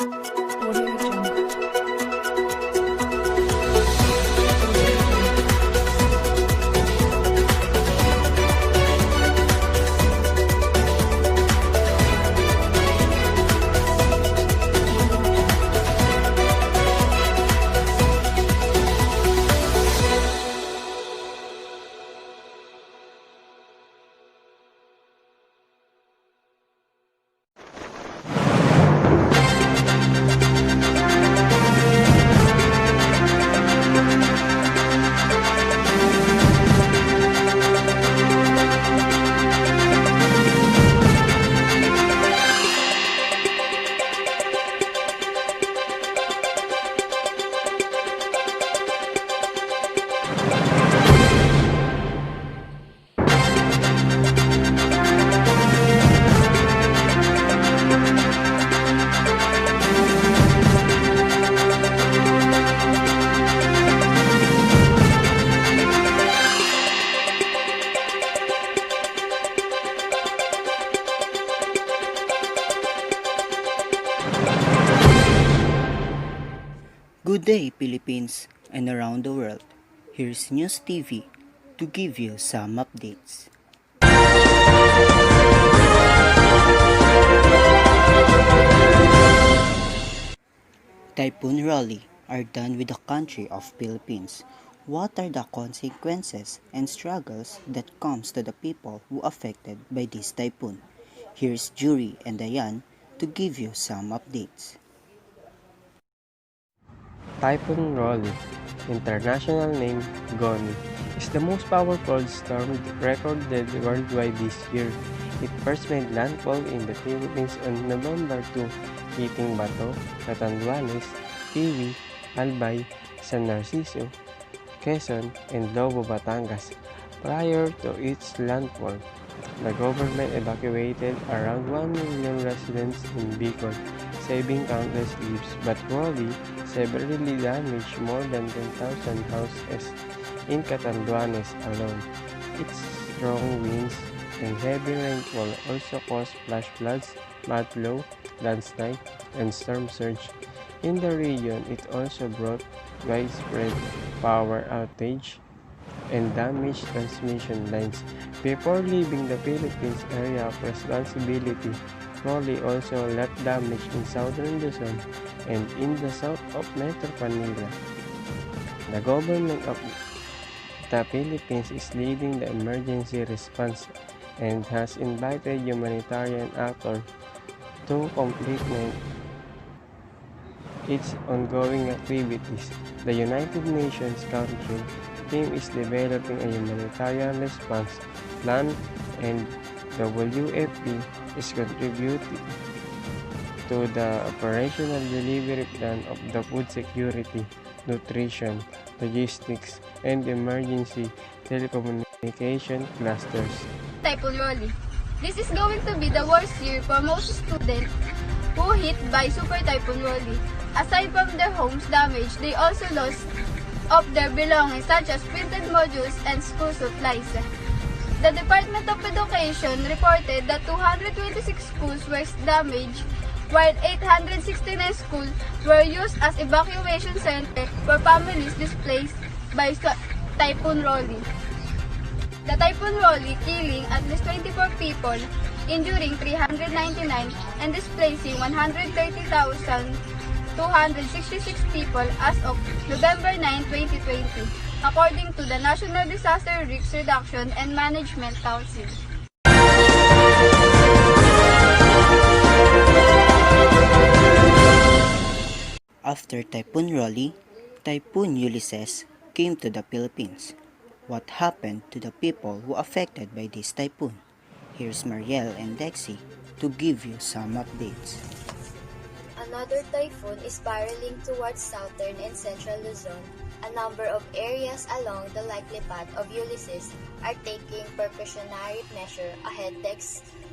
Audio Jungle. Good day, Philippines and around the world. Here's News TV to give you some updates. Typhoon Rolly are done with the country of Philippines. What are the consequences and struggles that comes to the people who affected by this typhoon? Here's Jurry and Diane to give you some updates. Typhoon Rolly, international name Goni, is the most powerful storm recorded worldwide this year. It first made landfall in the Philippines on November 2, hitting Bato, Catanduanes, Tiwi, Albay, San Narciso, Quezon, and Lobo, Batangas. Prior to its landfall, the government evacuated around 1 million residents in Bicol, saving countless lives, but Rolly severely damaged more than 10,000 houses in Catanduanes alone. Its strong winds and heavy rainfall also caused flash floods, mud flow, landslide, and storm surge. In the region, it also brought widespread power outage and damaged transmission lines. Before leaving the Philippines area of responsibility, Rolly also left damage in southern Luzon and in the south of Metro Manila. The government of the Philippines is leading the emergency response and has invited humanitarian actors to complete its ongoing activities. The United Nations country team is developing a humanitarian response plan, and the WFP is contributing to the operational delivery plan of the food security, nutrition, logistics, and emergency telecommunication clusters. Typhoon Rolly. This is going to be the worst year for most students who hit by Super Typhoon Rolly. Aside from their homes damaged, they also lost of their belongings such as printed modules and school supplies. The Department of Education reported that 226 schools were damaged, while 869 schools were used as evacuation centers for families displaced by Typhoon Rolly. The Typhoon Rolly killing at least 24 people, injuring 399, and displacing 130,266 people as of November 9, 2020, according to the National Disaster Risk Reduction and Management Council. After Typhoon Rolly, Typhoon Ulysses came to the Philippines. What happened to the people who affected by this typhoon? Here's Mariel and Dexe to give you some updates. Another typhoon is spiraling towards southern and central Luzon. A number of areas along the likely path of Ulysses are taking precautionary measures ahead of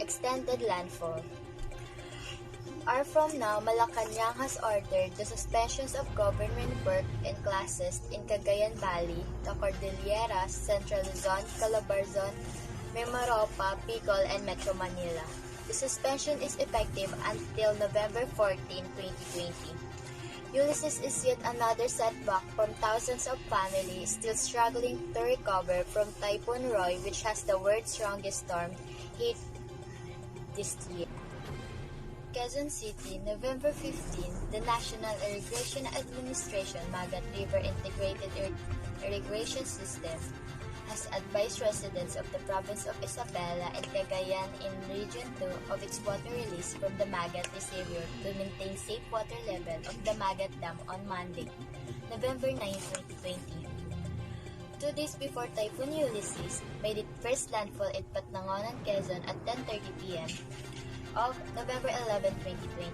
extended landfall. From now, Malacanang has ordered the suspensions of government work and classes in Cagayan Valley, the Cordilleras, Central Luzon, Calabarzon, Mimaropa, Bicol, and Metro Manila. The suspension is effective until November 14, 2020. Ulysses is yet another setback from thousands of families still struggling to recover from Typhoon Roy, which has the world's strongest storm hit this year. Quezon City, November 15, the National Irrigation Administration Magat River Integrated Irrigation System has advised residents of the province of Isabela and Cagayan in Region 2 of its water release from the Magat Reservoir to maintain safe water level of the Magat Dam on Monday, November 9, 2020. 2 days before Typhoon Ulysses made its first landfall at Patnangonan, Quezon at 10:30 p.m. of November 11, 2020.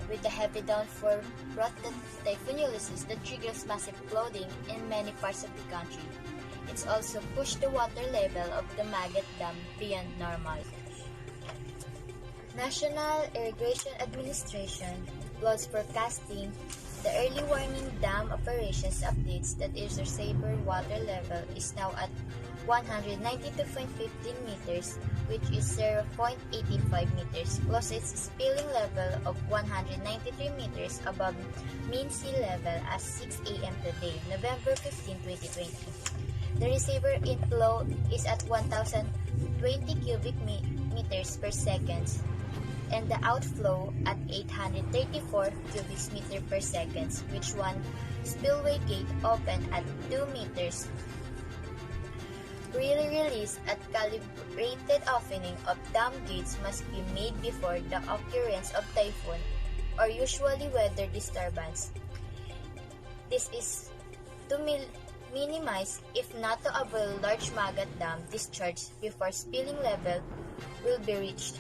With the heavy downpour brought the Typhoon Ulysses that triggers massive flooding in many parts of the country. It's also pushed the water level of the Magat Dam beyond normal. National Irrigation Administration was forecasting the early warning dam operations updates that its reservoir water level is now at 192.15 meters, which is 0.85 meters, plus its spilling level of 193 meters above mean sea level as 6 a.m. today, November 15, 2020. The reservoir inflow is at 1,020 cubic meters per second, and the outflow at 834 cubic meters per second, which one spillway gate open at 2 meters. Release at calibrated opening of dam gates must be made before the occurrence of typhoon or usually weather disturbance. This is to minimize, if not to avoid, large Magat Dam discharge before spilling level will be reached.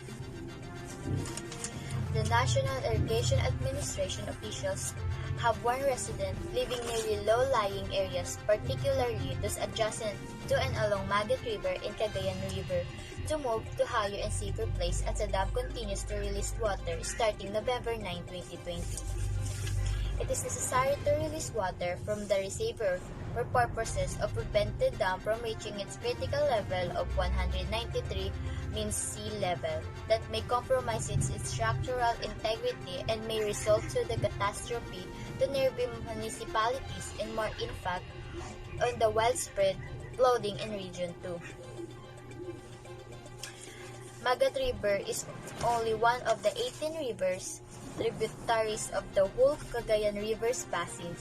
The National Irrigation Administration officials have warned residents living near low-lying areas, particularly those adjacent to and along Magat River and Cagayan River, to move to higher and safer place as the dam continues to release water starting November 9, 2020. It is necessary to release water from the reservoir for purposes of preventing the dam from reaching its critical level of 193 mean sea level that may compromise its structural integrity and may result to the catastrophe to nearby municipalities and more impact on the widespread flooding in Region 2. Magat River is only one of the 18 rivers tributaries of the whole Cagayan River's basin.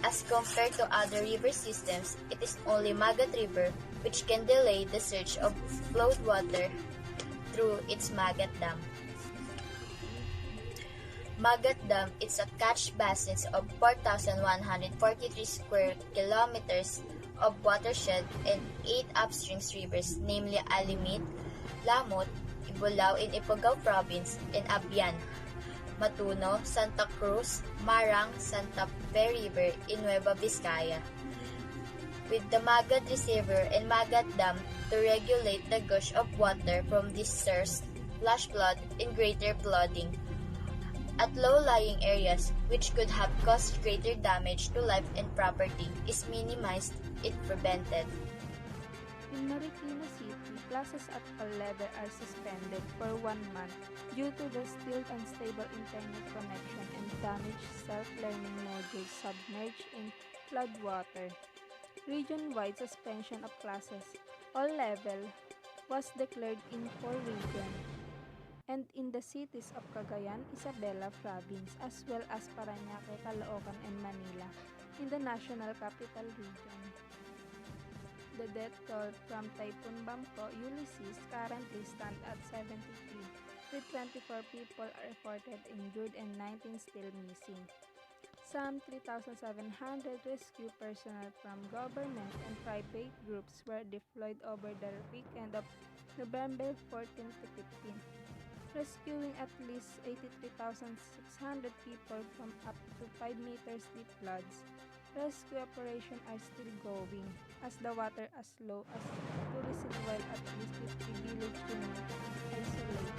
As compared to other river systems, it is only Magat River which can delay the surge of flood water through its Magat Dam. Magat Dam is a catch basin of 4,143 square kilometers of watershed and 8 upstream rivers, namely Alimit, Lamot, Ibulao in Ifugao Province, and Abian, Matuno, Santa Cruz, Marang, Santa Fe River in Nueva Vizcaya. With the Magat Reservoir and Magat Dam to regulate the gush of water from these sources, flash flood and greater flooding at low-lying areas which could have caused greater damage to life and property is minimized if prevented. In Marikina City, classes at all levels are suspended for 1 month due to the still unstable internet connection and damaged self-learning modules submerged in floodwater. Region-wide suspension of classes, all levels, was declared in 4 regions and in the cities of Cagayan, Isabela Province, as well as Parañaque, Caloocan, and Manila in the National Capital Region. The death toll from Typhoon Bangko Ulysses currently stands at 73, with 24 people reported injured and 19 still missing. Some 3,700 rescue personnel from government and private groups were deployed over the weekend of November 14 to 15, rescuing at least 83,600 people from up to 5 meters deep floods. Rescue operations are still going, as the water as low as 2 residual at least 50 village units isolated.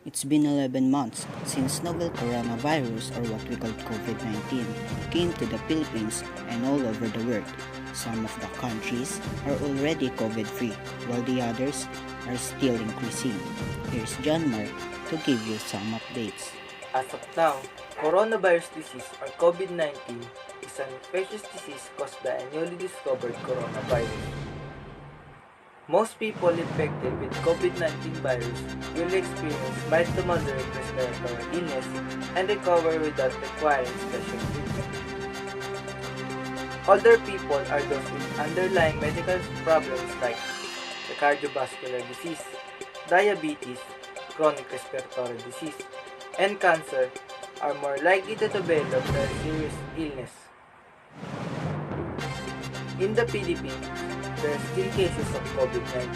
It's It's been 11 months since novel coronavirus, or what we call COVID-19, came to the Philippines and all over the world. Some of the countries are already COVID-free, while the others are still increasing. Here's John Mark to give you some updates. As of now, coronavirus disease or COVID-19 is an infectious disease caused by a newly discovered coronavirus. Most people infected with COVID-19 virus will experience mild to moderate respiratory illness and recover without requiring special treatment. Older people are those with underlying medical problems like the cardiovascular disease, diabetes, chronic respiratory disease, and cancer are more likely to develop a serious illness. In the Philippines, there are still cases of COVID-19.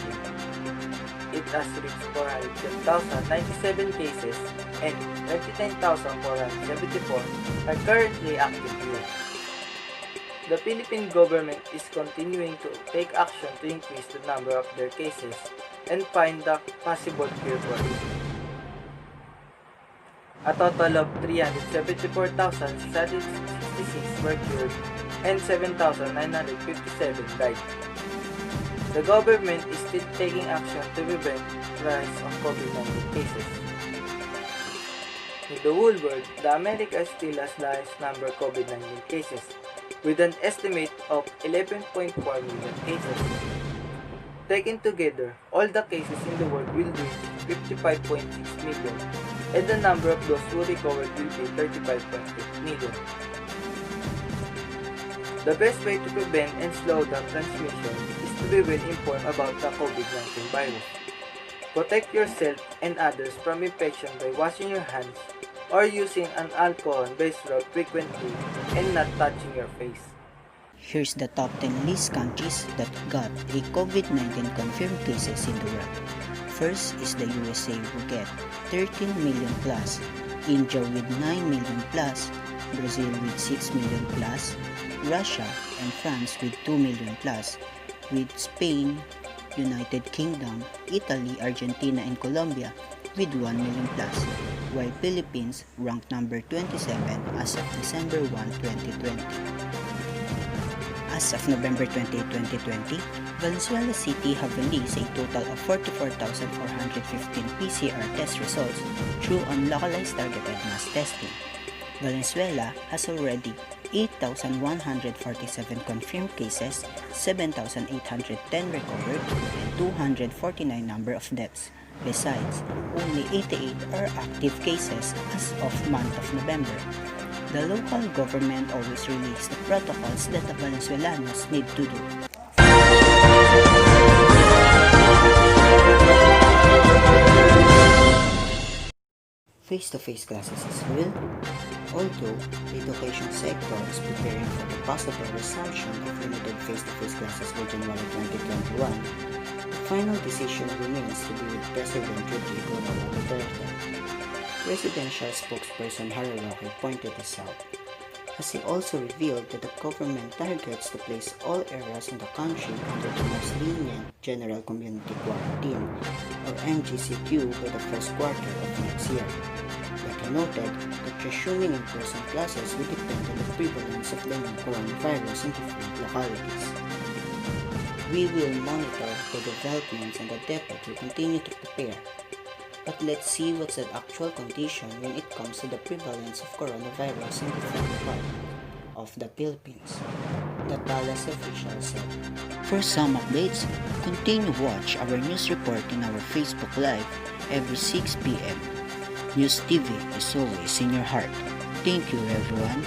It has reached 410,097 cases and 29,474 are currently active here. The Philippine government is continuing to take action to increase the number of their cases and find the possible cure for it. A total of 374,666 were cured and 7,957 died. The government is still taking action to prevent the rise of COVID-19 cases. In the whole world, the America still has the highest number of COVID-19 cases, with an estimate of 11.4 million cases. Taken together, all the cases in the world will reach 55.6 million, and the number of those who recovered will be 35.8 million. The best way to prevent and slow down transmission is to be well informed about the COVID-19 virus. Protect yourself and others from infection by washing your hands or using an alcohol-based rub frequently and not touching your face. Here's the top 10 list countries that got a COVID-19 confirmed cases in the world. First is the USA, who get 13 million plus, India with 9 million plus, Brazil with 6 million plus, Russia and France with 2 million plus, with Spain, United Kingdom, Italy, Argentina, and Colombia with 1 million plus, while Philippines ranked number 27 as of December 1, 2020. As of November 28, 2020, Valenzuela City have released a total of 44,415 PCR test results through unlocalized targeted mass testing. Valenzuela has already 8,147 confirmed cases, 7,810 recovered, and 249 number of deaths. Besides, only 88 are active cases as of month of November. The local government always release the protocols that the Venezuelanos need to do. Face-to-face classes is real, although the education sector is preparing for the possible resumption of limited face-to-face classes by January 2021. The final decision remains to be with President Rodrigo Duterte. Presidential spokesperson Harry Roque pointed this out, as he also revealed that the government targets to place all areas in the country under the most lenient General Community Quarantine, or MGCQ, by the first quarter of next year. But he noted that resuming in-person classes will depend on the prevalence of the new coronavirus in different localities. We will monitor the developments and the DepEd will continue to prepare. But let's see what's the actual condition when it comes to the prevalence of coronavirus in different parts of the Philippines, the palace official said. For some updates, continue watch our news report in our Facebook Live every 6 p.m. News TV is always in your heart. Thank you, everyone.